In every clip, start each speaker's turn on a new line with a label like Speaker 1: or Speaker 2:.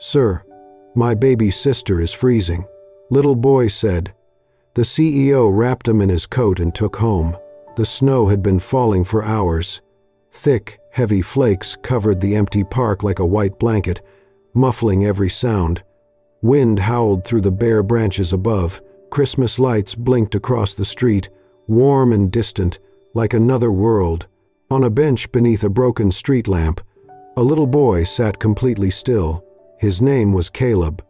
Speaker 1: "Sir, my baby sister is freezing," little boy said. The CEO wrapped him in his coat and took home. The snow had been falling for hours. Thick, heavy flakes covered the empty park like a white blanket, muffling every sound. Wind howled through the bare branches above. Christmas lights blinked across the street, warm and distant, like another world. On a bench beneath a broken street lamp, a little boy sat completely still. His name was Caleb,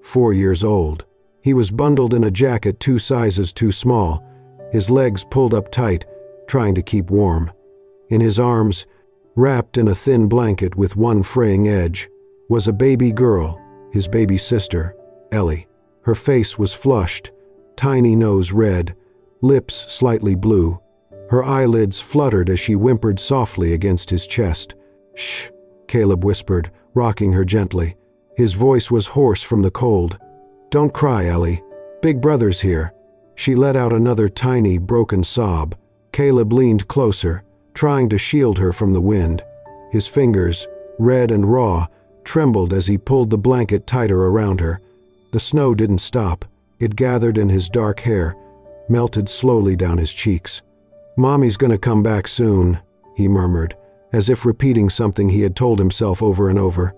Speaker 1: 4 years old. He was bundled in a jacket 2 sizes too small, his legs pulled up tight, trying to keep warm. In his arms, wrapped in a thin blanket with one fraying edge, was a baby girl, his baby sister, Ellie. Her face was flushed, tiny nose red, lips slightly blue. Her eyelids fluttered as she whimpered softly against his chest. "Shh," Caleb whispered, rocking her gently. His voice was hoarse from the cold. "Don't cry, Ellie. Big Brother's here." She let out another tiny, broken sob. Caleb leaned closer, trying to shield her from the wind. His fingers, red and raw, trembled as he pulled the blanket tighter around her. The snow didn't stop. It gathered in his dark hair, melted slowly down his cheeks. "Mommy's gonna come back soon," he murmured, as if repeating something he had told himself over and over.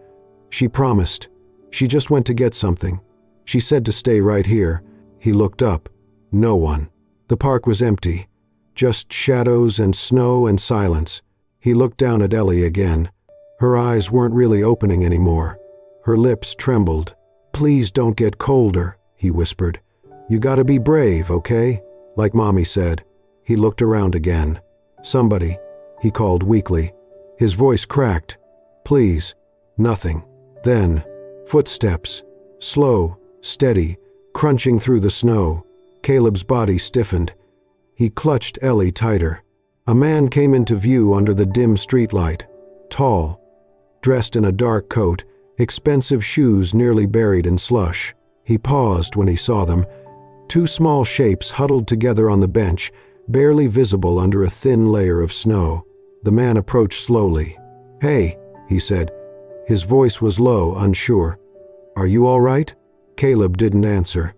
Speaker 1: "She promised. She just went to get something. She said to stay right here." He looked up. No one. The park was empty. Just shadows and snow and silence. He looked down at Ellie again. Her eyes weren't really opening anymore. Her lips trembled. "Please don't get colder," he whispered. "You gotta be brave, okay? Like Mommy said." He looked around again. "Somebody," he called weakly. His voice cracked. "Please." Nothing. Then, footsteps. Slow, steady, crunching through the snow. Caleb's body stiffened. He clutched Ellie tighter. A man came into view under the dim streetlight. Tall, dressed in a dark coat, expensive shoes nearly buried in slush. He paused when he saw them. 2 small shapes huddled together on the bench, barely visible under a thin layer of snow. The man approached slowly. "Hey," he said. His voice was low, unsure. "Are you all right?" Caleb didn't answer.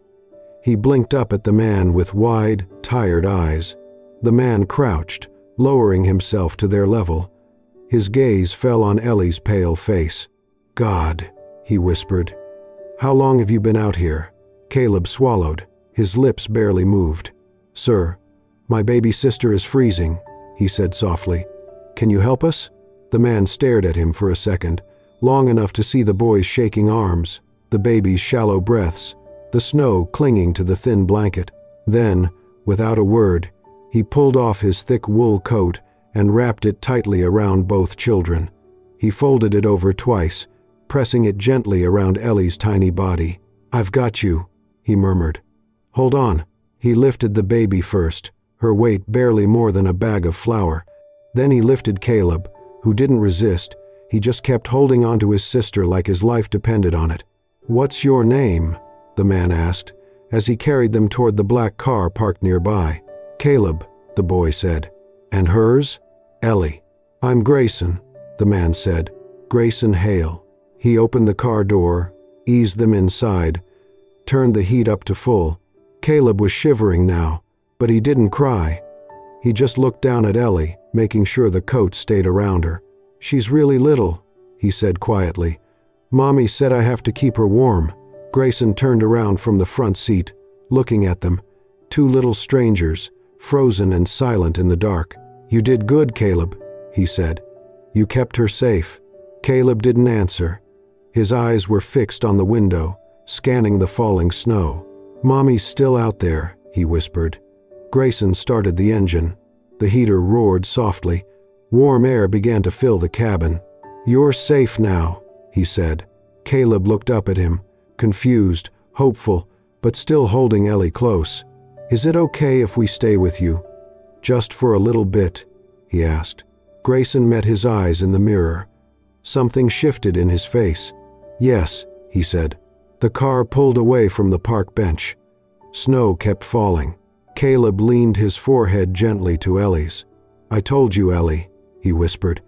Speaker 1: He blinked up at the man with wide, tired eyes. The man crouched, lowering himself to their level. His gaze fell on Ellie's pale face. "God," he whispered. "How long have you been out here?" Caleb swallowed. His lips barely moved. "Sir, my baby sister is freezing," he said softly. "Can you help us?" The man stared at him for a second, long enough to see the boy's shaking arms, the baby's shallow breaths, the snow clinging to the thin blanket. Then, without a word, he pulled off his thick wool coat and wrapped it tightly around both children. He folded it over twice, pressing it gently around Ellie's tiny body. "I've got you," he murmured. "Hold on." He lifted the baby first, her weight barely more than a bag of flour. Then he lifted Caleb, who didn't resist. He just kept holding on to his sister like his life depended on it. "What's your name?" the man asked, as he carried them toward the black car parked nearby. "Caleb," the boy said. "And hers?" "Ellie." "I'm Grayson," the man said. "Grayson Hale." He opened the car door, eased them inside, turned the heat up to full. Caleb was shivering now, but he didn't cry. He just looked down at Ellie, making sure the coat stayed around her. "She's really little," he said quietly. "Mommy said I have to keep her warm." Grayson turned around from the front seat, looking at them. 2 little strangers, frozen and silent in the dark. "You did good, Caleb," he said. "You kept her safe." Caleb didn't answer. His eyes were fixed on the window, scanning the falling snow. "Mommy's still out there," he whispered. Grayson started the engine. The heater roared softly. Warm air began to fill the cabin. "You're safe now," he said. Caleb looked up at him, confused, hopeful, but still holding Ellie close. "Is it okay if we stay with you? Just for a little bit?" he asked. Grayson met his eyes in the mirror. Something shifted in his face. "Yes," he said. The car pulled away from the park bench. Snow kept falling. Caleb leaned his forehead gently to Ellie's. "I told you, Ellie," he whispered.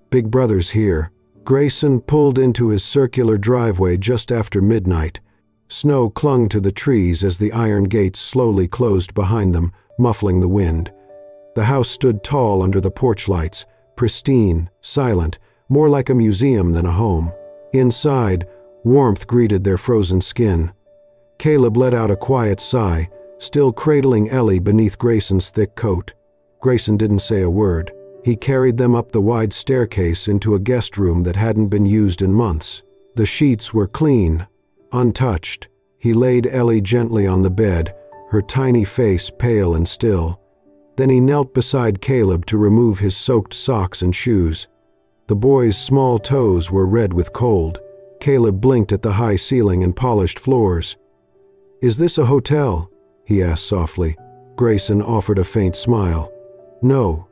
Speaker 1: "Big Brother's here." Grayson pulled into his circular driveway just after midnight. Snow clung to the trees as the iron gates slowly closed behind them, muffling the wind. The house stood tall under the porch lights, pristine, silent, more like a museum than a home. Inside, warmth greeted their frozen skin. Caleb let out a quiet sigh, still cradling Ellie beneath Grayson's thick coat. Grayson didn't say a word. He carried them up the wide staircase into a guest room that hadn't been used in months. The sheets were clean, untouched. He laid Ellie gently on the bed, her tiny face pale and still. Then he knelt beside Caleb to remove his soaked socks and shoes. The boy's small toes were red with cold. Caleb blinked at the high ceiling and polished floors. "Is this a hotel?" he asked softly. Grayson offered a faint smile. "No,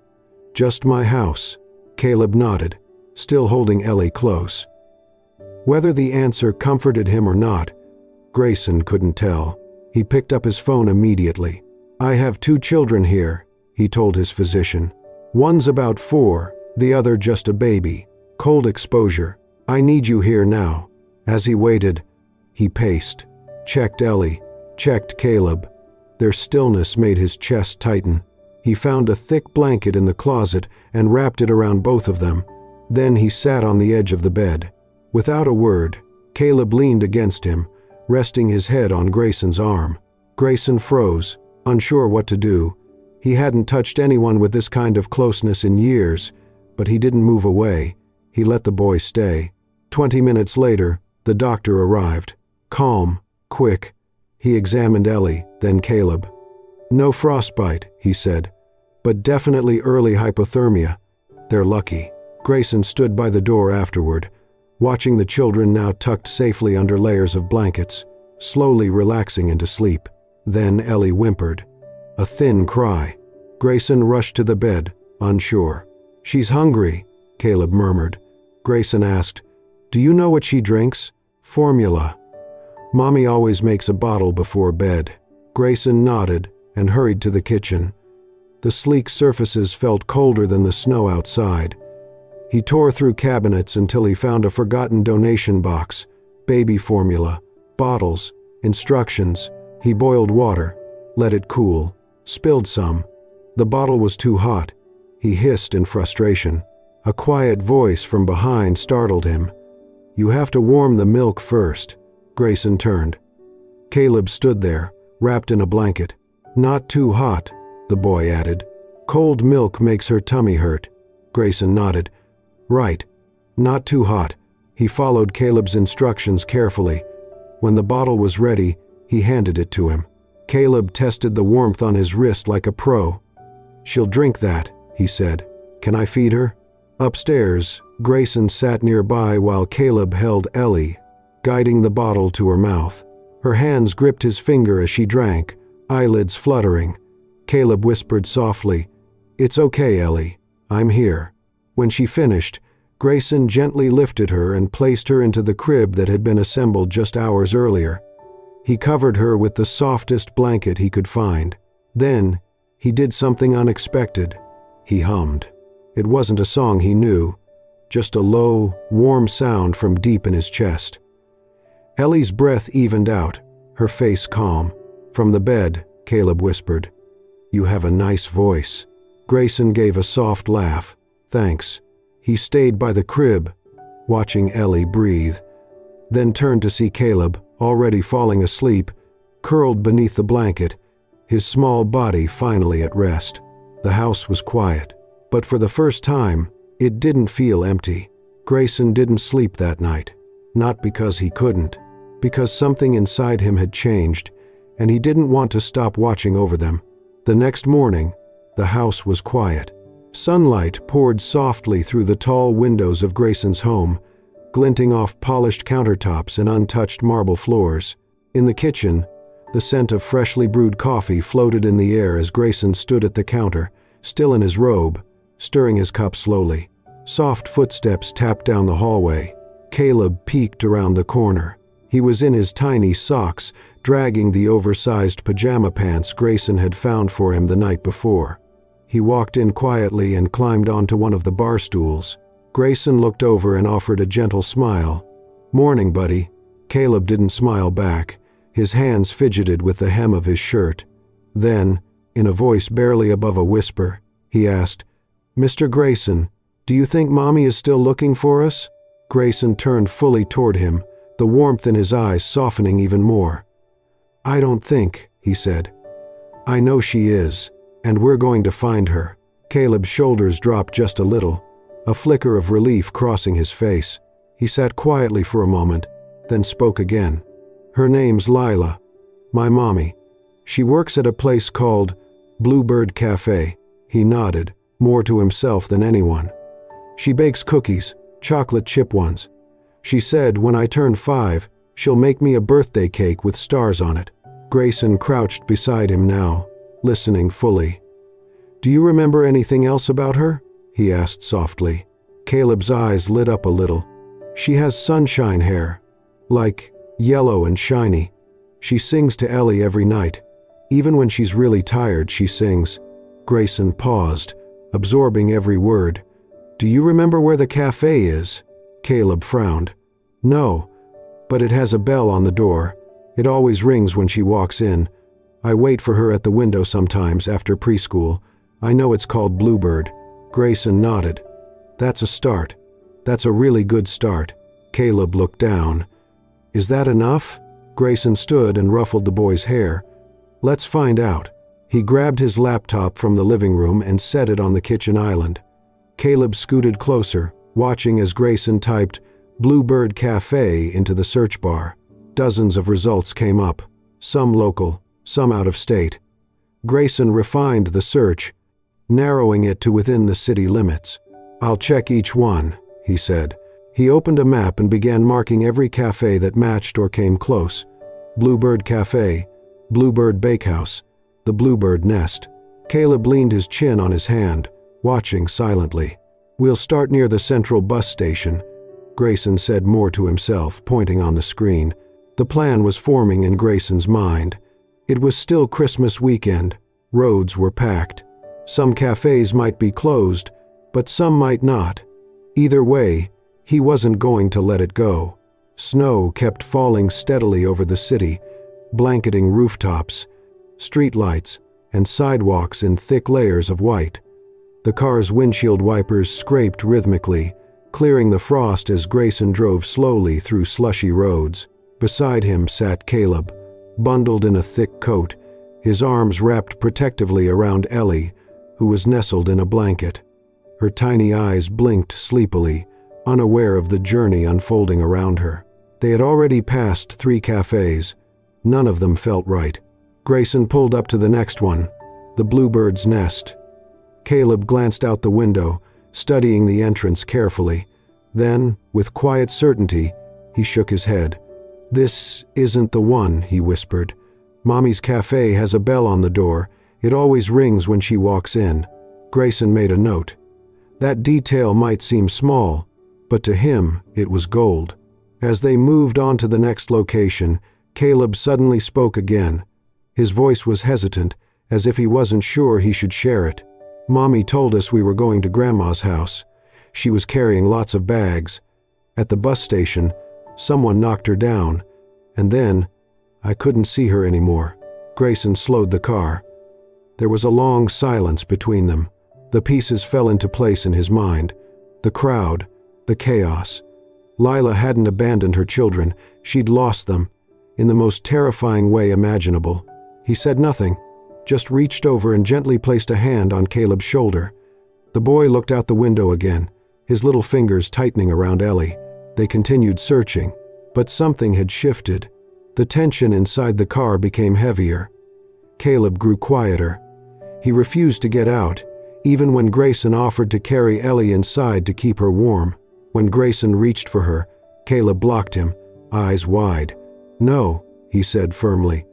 Speaker 1: just my house." Caleb nodded, still holding Ellie close. Whether the answer comforted him or not, Grayson couldn't tell. He picked up his phone immediately. "I have 2 children here," he told his physician. "One's about 4, the other just a baby. Cold exposure. I need you here now." As he waited, he paced, checked Ellie, checked Caleb. Their stillness made his chest tighten. He found a thick blanket in the closet and wrapped it around both of them. Then he sat on the edge of the bed. Without a word, Caleb leaned against him, resting his head on Grayson's arm. Grayson froze, unsure what to do. He hadn't touched anyone with this kind of closeness in years, but he didn't move away. He let the boy stay. 20 minutes later, the doctor arrived. Calm, quick. He examined Ellie, then Caleb. "No frostbite," he said, "but definitely early hypothermia. They're lucky." Grayson stood by the door afterward, watching the children now tucked safely under layers of blankets, slowly relaxing into sleep. Then Ellie whimpered. A thin cry. Grayson rushed to the bed, unsure. "She's hungry," Caleb murmured. Grayson asked, "Do you know what she drinks?" "Formula. Mommy always makes a bottle before bed." Grayson nodded and hurried to the kitchen. The sleek surfaces felt colder than the snow outside. He tore through cabinets until he found a forgotten donation box. Baby formula, bottles, instructions. He boiled water, let it cool, spilled some. The bottle was too hot. He hissed in frustration. A quiet voice from behind startled him. "You have to warm the milk first." Grayson turned. Caleb stood there, wrapped in a blanket. "Not too hot," the boy added. "Cold milk makes her tummy hurt." Grayson nodded. "Right. Not too hot." He followed Caleb's instructions carefully. When the bottle was ready, he handed it to him. Caleb tested the warmth on his wrist like a pro. "She'll drink that," he said. "Can I feed her?" Upstairs, Grayson sat nearby while Caleb held Ellie, guiding the bottle to her mouth. Her hands gripped his finger as she drank, eyelids fluttering. Caleb whispered softly, "It's okay, Ellie. I'm here." When she finished, Grayson gently lifted her and placed her into the crib that had been assembled just hours earlier. He covered her with the softest blanket he could find. Then, he did something unexpected. He hummed. It wasn't a song he knew, just a low, warm sound from deep in his chest. Ellie's breath evened out, her face calm. From the bed, Caleb whispered, "You have a nice voice." Grayson gave a soft laugh. "Thanks." He stayed by the crib, watching Ellie breathe, then turned to see Caleb, already falling asleep, curled beneath the blanket, his small body finally at rest. The house was quiet, but for the first time, it didn't feel empty. Grayson didn't sleep that night, not because he couldn't, because something inside him had changed, and he didn't want to stop watching over them. The next morning, the house was quiet. Sunlight poured softly through the tall windows of Grayson's home, glinting off polished countertops and untouched marble floors. In the kitchen, the scent of freshly brewed coffee floated in the air as Grayson stood at the counter, still in his robe, stirring his cup slowly. Soft footsteps tapped down the hallway. Caleb peeked around the corner. He was in his tiny socks, dragging the oversized pajama pants Grayson had found for him the night before. He walked in quietly and climbed onto one of the bar stools. Grayson looked over and offered a gentle smile. "Morning, buddy." Caleb didn't smile back. His hands fidgeted with the hem of his shirt. Then, in a voice barely above a whisper, he asked, "Mr. Grayson, do you think Mommy is still looking for us?" Grayson turned fully toward him, the warmth in his eyes softening even more. "I don't think," he said. "I know she is, and we're going to find her." Caleb's shoulders dropped just a little, a flicker of relief crossing his face. He sat quietly for a moment, then spoke again. "Her name's Lila. My mommy. She works at a place called Bluebird Cafe." He nodded, more to himself than anyone. "She bakes cookies, chocolate chip ones. She said when I turn 5, she'll make me a birthday cake with stars on it." Grayson crouched beside him now, listening fully. "Do you remember anything else about her?" he asked softly. Caleb's eyes lit up a little. "She has sunshine hair, like yellow and shiny. She sings to Ellie every night. Even when she's really tired, she sings." Grayson paused, absorbing every word. "Do you remember where the cafe is?" Caleb frowned. "No, but it has a bell on the door. It always rings when she walks in. I wait for her at the window sometimes after preschool. I know it's called Bluebird." Grayson nodded. "That's a start. That's a really good start." Caleb looked down. "Is that enough?" Grayson stood and ruffled the boy's hair. "Let's find out." He grabbed his laptop from the living room and set it on the kitchen island. Caleb scooted closer, watching as Grayson typed Bluebird Cafe into the search bar. Dozens of results came up, some local, some out of state. Grayson refined the search, narrowing it to within the city limits. "I'll check each one," he said. He opened a map and began marking every cafe that matched or came close. Bluebird Cafe, Bluebird Bakehouse, the Bluebird Nest. Caleb leaned his chin on his hand, watching silently. "We'll start near the central bus station," Grayson said more to himself, pointing on the screen. The plan was forming in Grayson's mind. It was still Christmas weekend. Roads were packed. Some cafes might be closed, but some might not. Either way, he wasn't going to let it go. Snow kept falling steadily over the city, blanketing rooftops, streetlights, and sidewalks in thick layers of white. The car's windshield wipers scraped rhythmically, clearing the frost as Grayson drove slowly through slushy roads. Beside him sat Caleb, bundled in a thick coat, his arms wrapped protectively around Ellie, who was nestled in a blanket. Her tiny eyes blinked sleepily, unaware of the journey unfolding around her. They had already passed 3 cafes. None of them felt right. Grayson pulled up to the next one, the Bluebird's Nest. Caleb glanced out the window, studying the entrance carefully. Then, with quiet certainty, he shook his head. "This isn't the one," he whispered. "Mommy's cafe has a bell on the door. It always rings when she walks in." Grayson made a note. That detail might seem small, but to him it was gold. As they moved on to the next location, Caleb suddenly spoke again. His voice was hesitant, as if he wasn't sure he should share it. "Mommy told us we were going to Grandma's house. She was carrying lots of bags. At the bus station, someone knocked her down, and then I couldn't see her anymore." Grayson slowed the car. There was a long silence between them. The pieces fell into place in his mind. The crowd, the chaos. Lila hadn't abandoned her children. She'd lost them, in the most terrifying way imaginable. He said nothing, just reached over and gently placed a hand on Caleb's shoulder. The boy looked out the window again, his little fingers tightening around Ellie. They continued searching, but something had shifted. The tension inside the car became heavier. Caleb grew quieter. He refused to get out, even when Grayson offered to carry Ellie inside to keep her warm. When Grayson reached for her, Caleb blocked him, eyes wide. "No," he said firmly.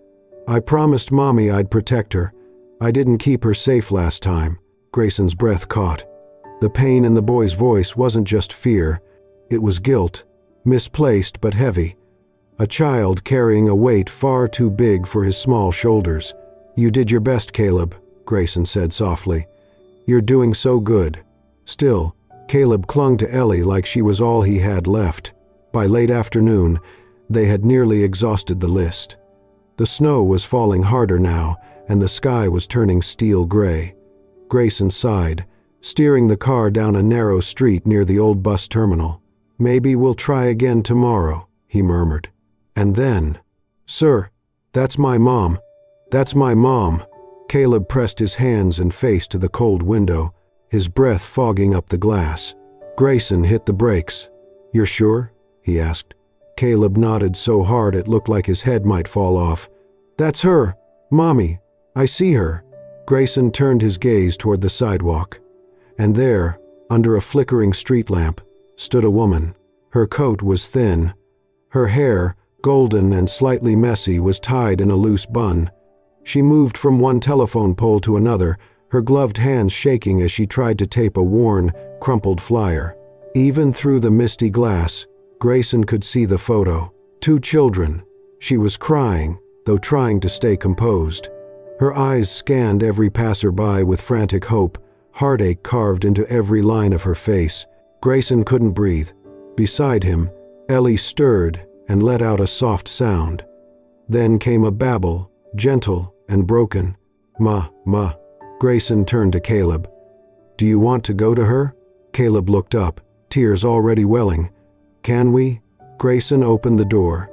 Speaker 1: "I promised Mommy I'd protect her. I didn't keep her safe last time." Grayson's breath caught. The pain in the boy's voice wasn't just fear, it was guilt, misplaced but heavy. A child carrying a weight far too big for his small shoulders. "You did your best, Caleb," Grayson said softly. "You're doing so good." Still, Caleb clung to Ellie like she was all he had left. By late afternoon, they had nearly exhausted the list. The snow was falling harder now, and the sky was turning steel gray. Grayson sighed, steering the car down a narrow street near the old bus terminal. "Maybe we'll try again tomorrow," he murmured. And then, "Sir, that's my mom. That's my mom." Caleb pressed his hands and face to the cold window, his breath fogging up the glass. Grayson hit the brakes. "You're sure?" he asked. Caleb nodded so hard it looked like his head might fall off. "That's her. Mommy. I see her." Grayson turned his gaze toward the sidewalk. And there, under a flickering street lamp, stood a woman. Her coat was thin. Her hair, golden and slightly messy, was tied in a loose bun. She moved from one telephone pole to another, her gloved hands shaking as she tried to tape a worn, crumpled flyer. Even through the misty glass, Grayson could see the photo. 2 children. She was crying, though trying to stay composed. Her eyes scanned every passerby with frantic hope, heartache carved into every line of her face. Grayson couldn't breathe. Beside him, Ellie stirred and let out a soft sound. Then came a babble, gentle and broken. "Ma. Grayson turned to Caleb. "Do you want to go to her?" Caleb looked up, tears already welling. "Can we?" Grayson opened the door.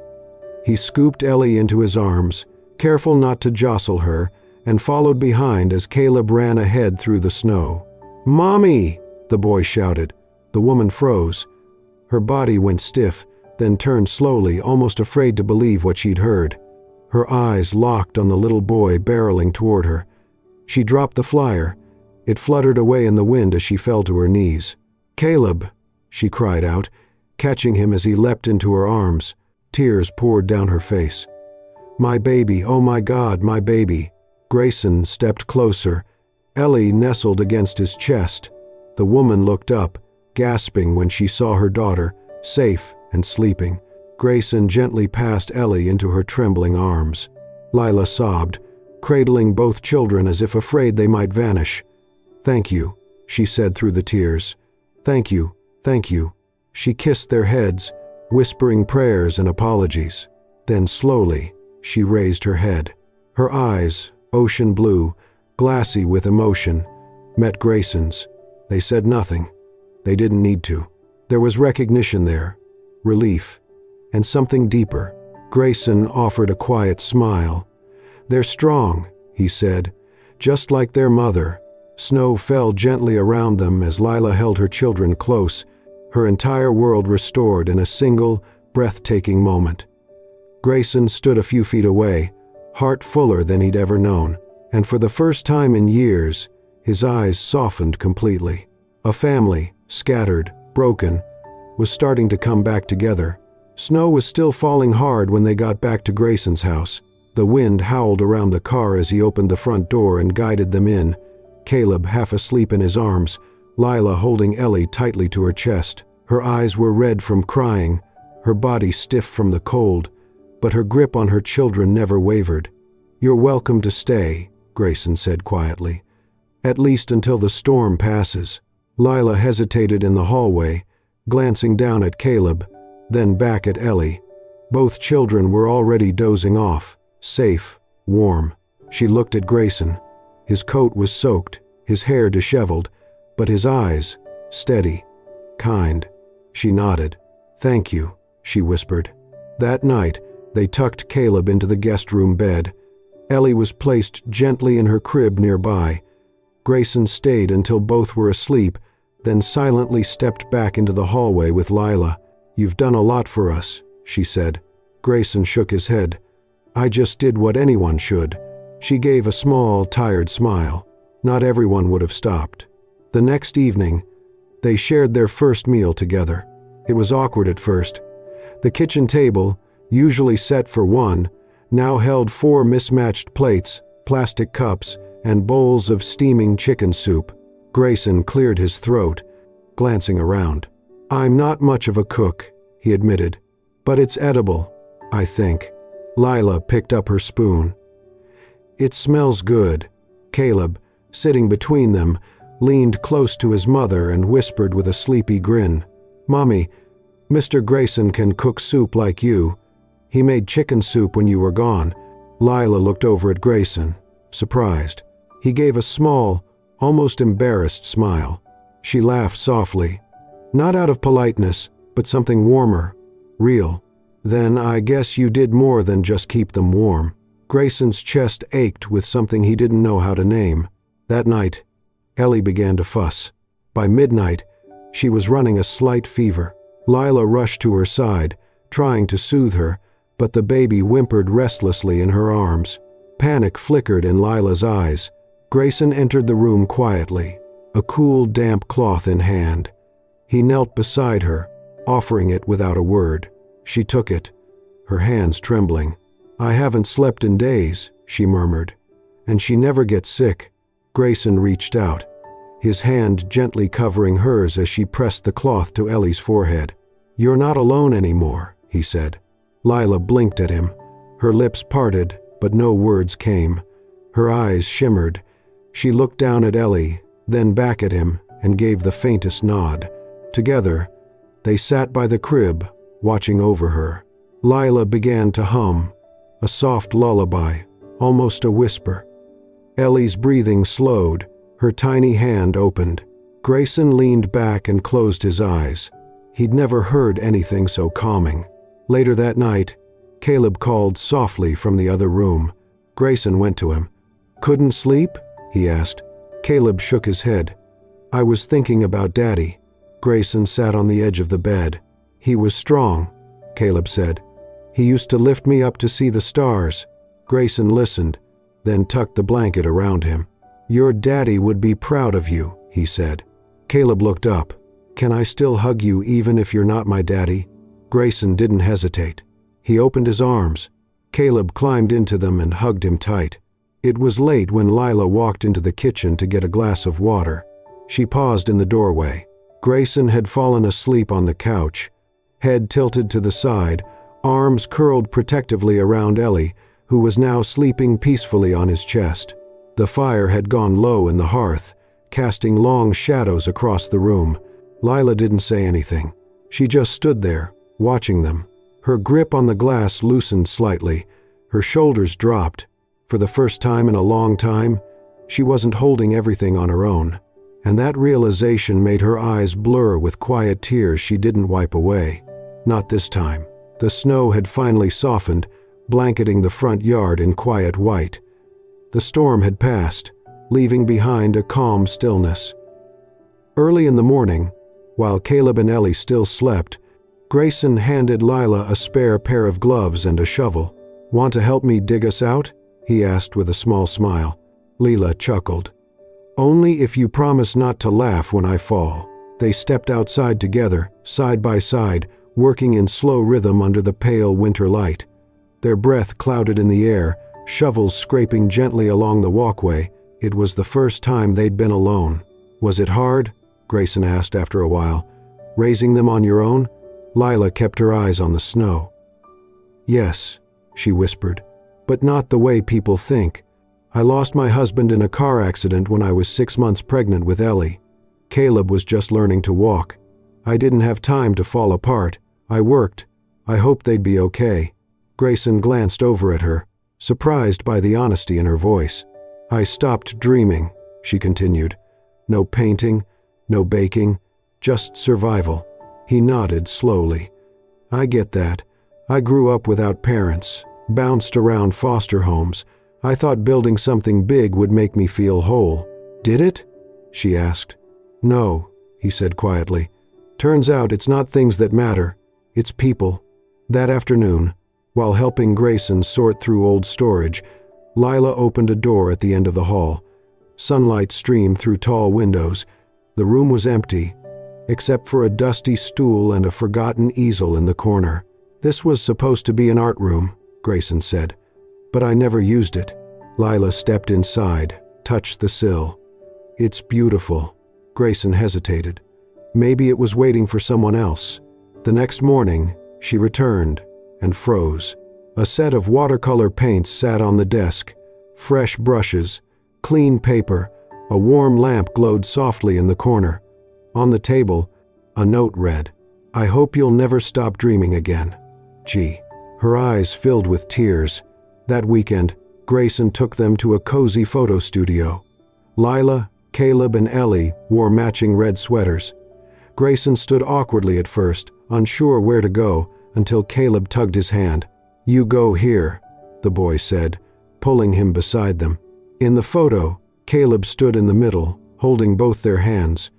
Speaker 1: He scooped Ellie into his arms, careful not to jostle her, and followed behind as Caleb ran ahead through the snow. "Mommy!" the boy shouted. The woman froze. Her body went stiff, then turned slowly, almost afraid to believe what she'd heard. Her eyes locked on the little boy barreling toward her. She dropped the flyer. It fluttered away in the wind as she fell to her knees. "Caleb!" she cried out, catching him as he leapt into her arms. Tears poured down her face. "My baby, oh my God, my baby." Grayson stepped closer. Ellie nestled against his chest. The woman looked up, gasping when she saw her daughter, safe and sleeping. Grayson gently passed Ellie into her trembling arms. Lila sobbed, cradling both children as if afraid they might vanish. "Thank you," she said through the tears. "Thank you, thank you." She kissed their heads, whispering prayers and apologies. Then slowly, she raised her head. Her eyes, ocean blue, glassy with emotion, met Grayson's. They said nothing. They didn't need to. There was recognition there, relief, and something deeper. Grayson offered a quiet smile. "They're strong," he said, "just like their mother." Snow fell gently around them as Lila held her children close, her entire world restored in a single, breathtaking moment. Grayson stood a few feet away, heart fuller than he'd ever known, and for the first time in years, his eyes softened completely. A family, scattered, broken, was starting to come back together. Snow was still falling hard when they got back to Grayson's house. The wind howled around the car as he opened the front door and guided them in, Caleb half asleep in his arms, Lila holding Ellie tightly to her chest. Her eyes were red from crying, her body stiff from the cold, but her grip on her children never wavered. "You're welcome to stay," Grayson said quietly. "At least until the storm passes." Lila hesitated in the hallway, glancing down at Caleb, then back at Ellie. Both children were already dozing off, safe, warm. She looked at Grayson. His coat was soaked, his hair disheveled, but his eyes, steady, kind. She nodded. "Thank you," she whispered. That night, they tucked Caleb into the guest room bed. Ellie was placed gently in her crib nearby. Grayson stayed until both were asleep, then silently stepped back into the hallway with Lila. "You've done a lot for us," she said. Grayson shook his head. "I just did what anyone should." She gave a small, tired smile. Not everyone would have stopped. The next evening, they shared their first meal together. It was awkward at first. The kitchen table, usually set for one, now held 4 mismatched plates, plastic cups, and bowls of steaming chicken soup. Grayson cleared his throat, glancing around. "I'm not much of a cook," he admitted, "but it's edible, I think." Lila picked up her spoon. "It smells good." Caleb, sitting between them, leaned close to his mother and whispered with a sleepy grin, "Mommy, Mr. Grayson can cook soup like you. He made chicken soup when you were gone." Lila looked over at Grayson, surprised. He gave a small, almost embarrassed smile. She laughed softly, not out of politeness, but something warmer, real. "Then I guess you did more than just keep them warm." Grayson's chest ached with something he didn't know how to name. That night, Ellie began to fuss. By midnight, she was running a slight fever. Lila rushed to her side, trying to soothe her, but the baby whimpered restlessly in her arms. Panic flickered in Lila's eyes. Grayson entered the room quietly, a cool, damp cloth in hand. He knelt beside her, offering it without a word. She took it, her hands trembling. "I haven't slept in days," she murmured. "And she never gets sick." Grayson reached out, his hand gently covering hers as she pressed the cloth to Ellie's forehead. "You're not alone anymore," he said. Lila blinked at him. Her lips parted, but no words came. Her eyes shimmered. She looked down at Ellie, then back at him, and gave the faintest nod. Together, they sat by the crib, watching over her. Lila began to hum, a soft lullaby, almost a whisper. Ellie's breathing slowed, her tiny hand opened. Grayson leaned back and closed his eyes. He'd never heard anything so calming. Later that night, Caleb called softly from the other room. Grayson went to him. "Couldn't sleep?" he asked. Caleb shook his head. "I was thinking about Daddy." Grayson sat on the edge of the bed. "He was strong," Caleb said. "He used to lift me up to see the stars." Grayson listened, then tucked the blanket around him. "Your daddy would be proud of you," he said. Caleb looked up. "Can I still hug you even if you're not my daddy?" Grayson didn't hesitate. He opened his arms. Caleb climbed into them and hugged him tight. It was late when Lila walked into the kitchen to get a glass of water. She paused in the doorway. Grayson had fallen asleep on the couch, head tilted to the side, arms curled protectively around Ellie, who was now sleeping peacefully on his chest. The fire had gone low in the hearth, casting long shadows across the room. Lila didn't say anything. She just stood there, watching them. Her grip on the glass loosened slightly. Her shoulders dropped. For the first time in a long time, she wasn't holding everything on her own. And that realization made her eyes blur with quiet tears she didn't wipe away. Not this time. The snow had finally softened, blanketing the front yard in quiet white. The storm had passed, leaving behind a calm stillness. Early in the morning, while Caleb and Ellie still slept, Grayson handed Lila a spare pair of gloves and a shovel. "Want to help me dig us out?" he asked with a small smile. Lila chuckled. "Only if you promise not to laugh when I fall." They stepped outside together, side by side, working in slow rhythm under the pale winter light. Their breath clouded in the air, shovels scraping gently along the walkway. It was the first time they'd been alone. "Was it hard?" Grayson asked after a while. "Raising them on your own?" Lila kept her eyes on the snow. "Yes," she whispered, "but not the way people think. I lost my husband in a car accident when I was 6 months pregnant with Ellie. Caleb was just learning to walk. I didn't have time to fall apart. I worked. I hoped they'd be okay." Grayson glanced over at her, surprised by the honesty in her voice. "I stopped dreaming," she continued. "No painting, no baking, just survival." He nodded slowly. "I get that. I grew up without parents, bounced around foster homes. I thought building something big would make me feel whole." "Did it?" she asked. "No," he said quietly. "Turns out it's not things that matter. It's people." That afternoon, while helping Grayson sort through old storage, Lila opened a door at the end of the hall. Sunlight streamed through tall windows. The room was empty, except for a dusty stool and a forgotten easel in the corner. "This was supposed to be an art room," Grayson said, "but I never used it." Lila stepped inside, touched the sill. "It's beautiful." Grayson hesitated. Maybe it was waiting for someone else. The next morning, she returned and froze. A set of watercolor paints sat on the desk, fresh brushes, clean paper, A warm lamp glowed softly in the corner. On the table, a note read, "I hope you'll never stop dreaming again. G." Her eyes filled with tears. That weekend, Grayson took them to a cozy photo studio. Lila, Caleb, and Ellie wore matching red sweaters. Grayson stood awkwardly at first, unsure where to go, until Caleb tugged his hand. "You go here," the boy said, pulling him beside them. In the photo, Caleb stood in the middle, holding both their hands.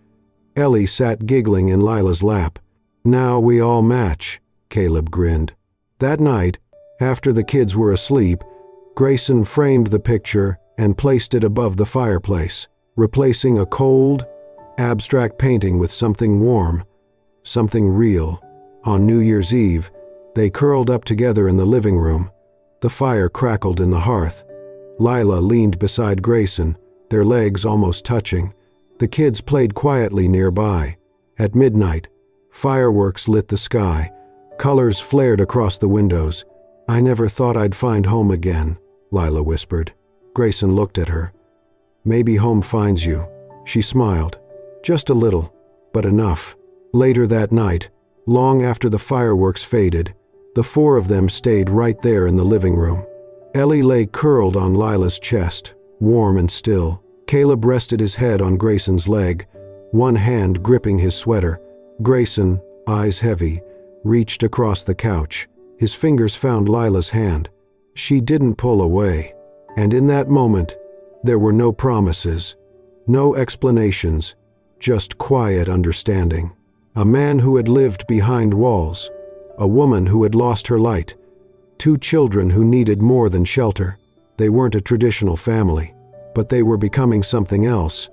Speaker 1: Ellie sat giggling in Lila's lap. "Now we all match," Caleb grinned. That night, after the kids were asleep, Grayson framed the picture and placed it above the fireplace, replacing a cold, abstract painting with something warm, something real. On New Year's Eve, they curled up together in the living room. The fire crackled in the hearth. Lila leaned beside Grayson, their legs almost touching. The kids played quietly nearby. At midnight, fireworks lit the sky. Colors flared across the windows. "I never thought I'd find home again," Lila whispered. Grayson looked at her. "Maybe home finds you." She smiled. Just a little, but enough. Later that night, long after the fireworks faded, the four of them stayed right there in the living room. Ellie lay curled on Lila's chest, warm and still. Caleb rested his head on Grayson's leg, one hand gripping his sweater. Grayson, eyes heavy, reached across the couch. His fingers found Lila's hand. She didn't pull away. And in that moment, there were no promises, no explanations, just quiet understanding. A man who had lived behind walls, a woman who had lost her light, two children who needed more than shelter. They weren't a traditional family, but they were becoming something else,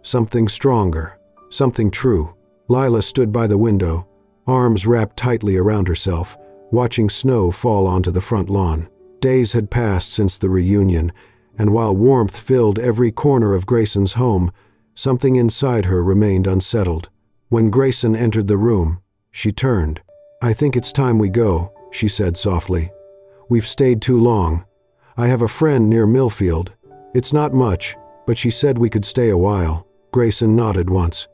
Speaker 1: something stronger, something true. Lila stood by the window, arms wrapped tightly around herself, watching snow fall onto the front lawn. Days had passed since the reunion, and while warmth filled every corner of Grayson's home, something inside her remained unsettled. When Grayson entered the room, she turned. "I think it's time we go," she said softly. "We've stayed too long. I have a friend near Millfield. It's not much, but she said we could stay a while." Grayson nodded once.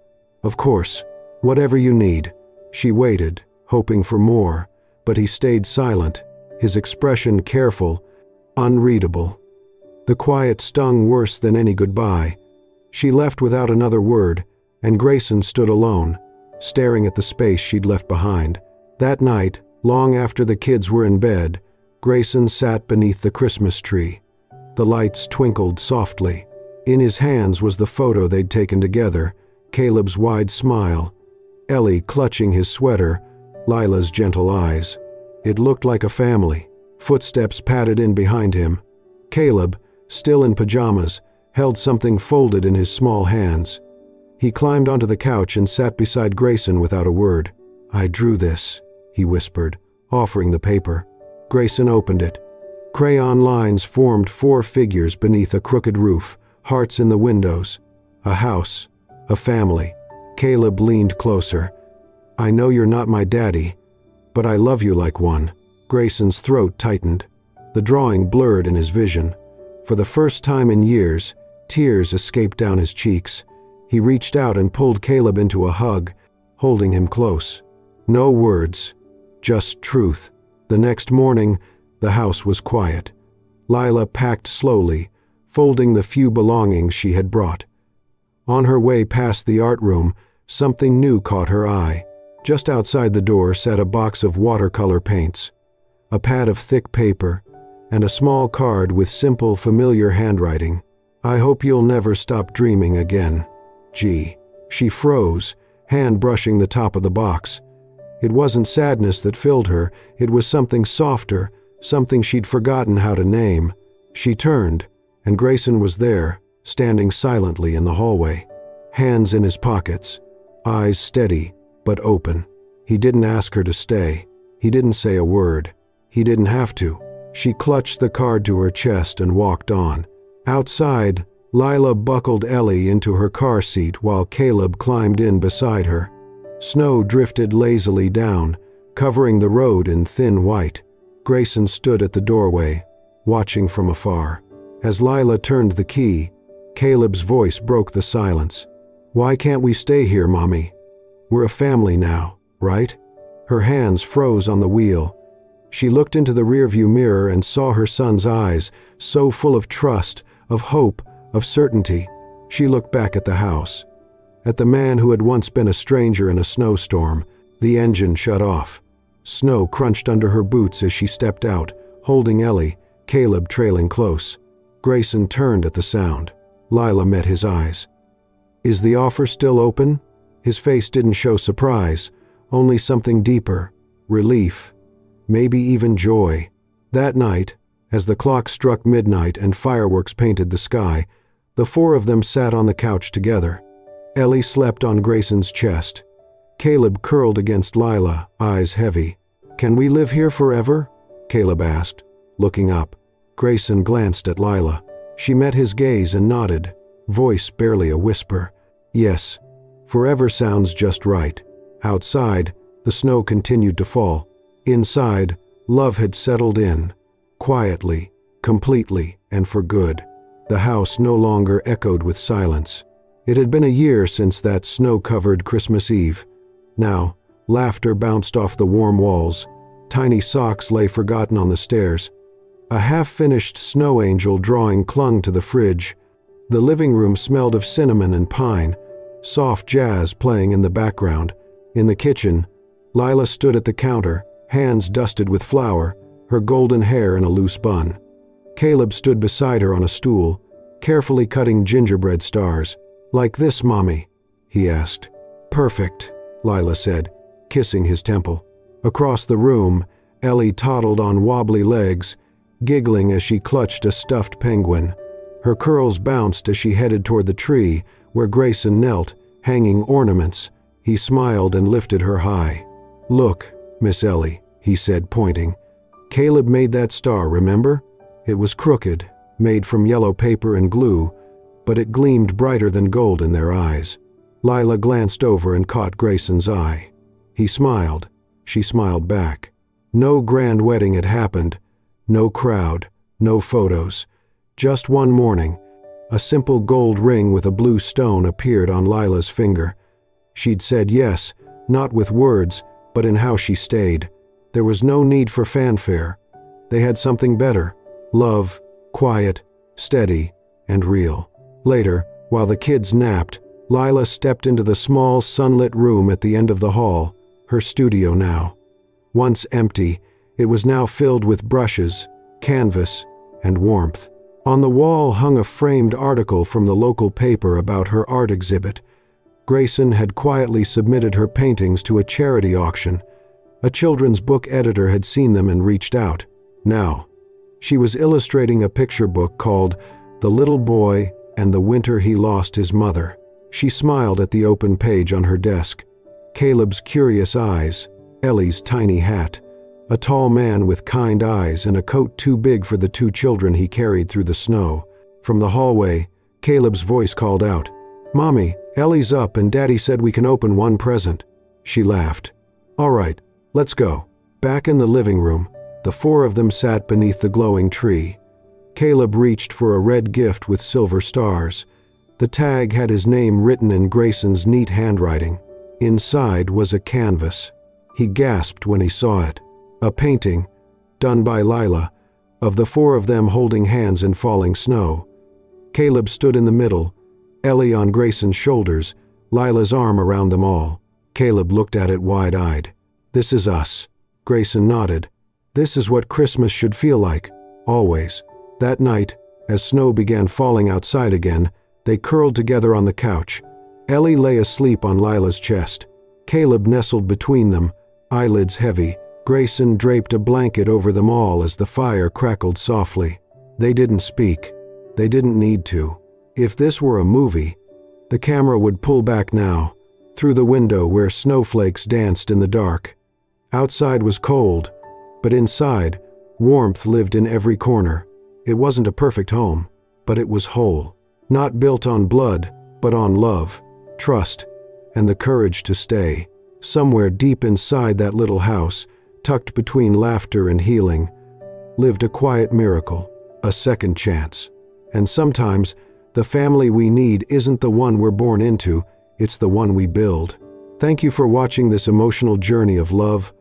Speaker 1: "Of course, whatever you need." She waited, hoping for more, but he stayed silent, his expression careful, unreadable. The quiet stung worse than any goodbye. She left without another word, and Grayson stood alone, staring at the space she'd left behind. That night, long after the kids were in bed, Grayson sat beneath the Christmas tree. The lights twinkled softly. In his hands was the photo they'd taken together, Caleb's wide smile, Ellie clutching his sweater, Lila's gentle eyes. It looked like a family. Footsteps padded in behind him. Caleb, still in pajamas, held something folded in his small hands. He climbed onto the couch and sat beside Grayson without a word. "I drew this," he whispered, offering the paper. Grayson opened it. Crayon lines formed 4 figures beneath a crooked roof, hearts in the windows. A house, a family. Caleb leaned closer. "I know you're not my daddy, but I love you like one." Grayson's throat tightened. The drawing blurred in his vision. For the first time in years, tears escaped down his cheeks. He reached out and pulled Caleb into a hug, holding him close. No words, just truth. The next morning, the house was quiet. Lila packed slowly, folding the few belongings she had brought. On her way past the art room, something new caught her eye. Just outside the door sat a box of watercolor paints, a pad of thick paper, and a small card with simple, familiar handwriting. "I hope you'll never stop dreaming again, G." She froze, hand brushing the top of the box. It wasn't sadness that filled her, it was something softer, something she'd forgotten how to name. She turned, and Grayson was there, standing silently in the hallway, hands in his pockets, eyes steady but open. He didn't ask her to stay. He didn't say a word. He didn't have to. She clutched the card to her chest and walked on. Outside, Lila buckled Ellie into her car seat while Caleb climbed in beside her. Snow drifted lazily down, covering the road in thin white. Grayson stood at the doorway, watching from afar. As Lila turned the key, Caleb's voice broke the silence. "Why can't we stay here, Mommy? We're a family now, right?" Her hands froze on the wheel. She looked into the rearview mirror and saw her son's eyes, so full of trust, of hope, of certainty. She looked back at the house, at the man who had once been a stranger in a snowstorm. The engine shut off. Snow crunched under her boots as she stepped out, holding Ellie, Caleb trailing close. Grayson turned at the sound. Lila met his eyes. "Is the offer still open?" His face didn't show surprise, only something deeper, relief, maybe even joy. That night, as the clock struck midnight and fireworks painted the sky, the four of them sat on the couch together. Ellie slept on Grayson's chest. Caleb curled against Lila, eyes heavy. "Can we live here forever?" Caleb asked, looking up. Grayson glanced at Lila. She met his gaze and nodded, voice barely a whisper. "Yes, forever sounds just right." Outside, the snow continued to fall. Inside, love had settled in, quietly, completely, and for good. The house no longer echoed with silence. It had been a year since that snow-covered Christmas Eve. Now, laughter bounced off the warm walls. Tiny socks lay forgotten on the stairs. A half-finished snow angel drawing clung to the fridge. The living room smelled of cinnamon and pine, soft jazz playing in the background. In the kitchen, Lila stood at the counter, hands dusted with flour, her golden hair in a loose bun. Caleb stood beside her on a stool, carefully cutting gingerbread stars. "Like this, Mommy?" he asked. "Perfect," Lila said, kissing his temple. Across the room, Ellie toddled on wobbly legs, giggling as she clutched a stuffed penguin. Her curls bounced as she headed toward the tree, where Grayson knelt, hanging ornaments. He smiled and lifted her high. "Look, Miss Ellie," he said, pointing. "Caleb made that star, remember? It was crooked, made from yellow paper and glue, but it gleamed brighter than gold in their eyes." Lila glanced over and caught Grayson's eye. He smiled. She smiled back. No grand wedding had happened. No crowd, no photos. Just one morning, a simple gold ring with a blue stone appeared on Lila's finger. She'd said yes, not with words, but in how she stayed. There was no need for fanfare. They had something better. Love, quiet, steady, and real. Later, while the kids napped, Lila stepped into the small sunlit room at the end of the hall, her studio now. Once empty, it was now filled with brushes, canvas, and warmth. On the wall hung a framed article from the local paper about her art exhibit. Grayson had quietly submitted her paintings to a charity auction. A children's book editor had seen them and reached out. Now, she was illustrating a picture book called The Little Boy and the Winter He Lost His Mother. She smiled at the open page on her desk. Caleb's curious eyes, Ellie's tiny hat, a tall man with kind eyes and a coat too big for the two children he carried through the snow. From the hallway, Caleb's voice called out, "Mommy, Ellie's up and Daddy said we can open one present." She laughed. "All right, let's go." Back in the living room, the four of them sat beneath the glowing tree. Caleb reached for a red gift with silver stars. The tag had his name written in Grayson's neat handwriting. Inside was a canvas. He gasped when he saw it. A painting, done by Lila, of the four of them holding hands in falling snow. Caleb stood in the middle, Ellie on Grayson's shoulders, Lila's arm around them all. Caleb looked at it wide-eyed. "This is us." Grayson nodded. "This is what Christmas should feel like, always." That night, as snow began falling outside again, they curled together on the couch. Ellie lay asleep on Lila's chest. Caleb nestled between them, eyelids heavy. Grayson draped a blanket over them all as the fire crackled softly. They didn't speak. They didn't need to. If this were a movie, the camera would pull back now, through the window where snowflakes danced in the dark. Outside was cold, but inside, warmth lived in every corner. It wasn't a perfect home, but it was whole. Not built on blood, but on love, trust, and the courage to stay. Somewhere deep inside that little house, tucked between laughter and healing, lived a quiet miracle, a second chance. And sometimes, The family we need isn't the one we're born into, it's the one we build. Thank you for watching this emotional journey of love,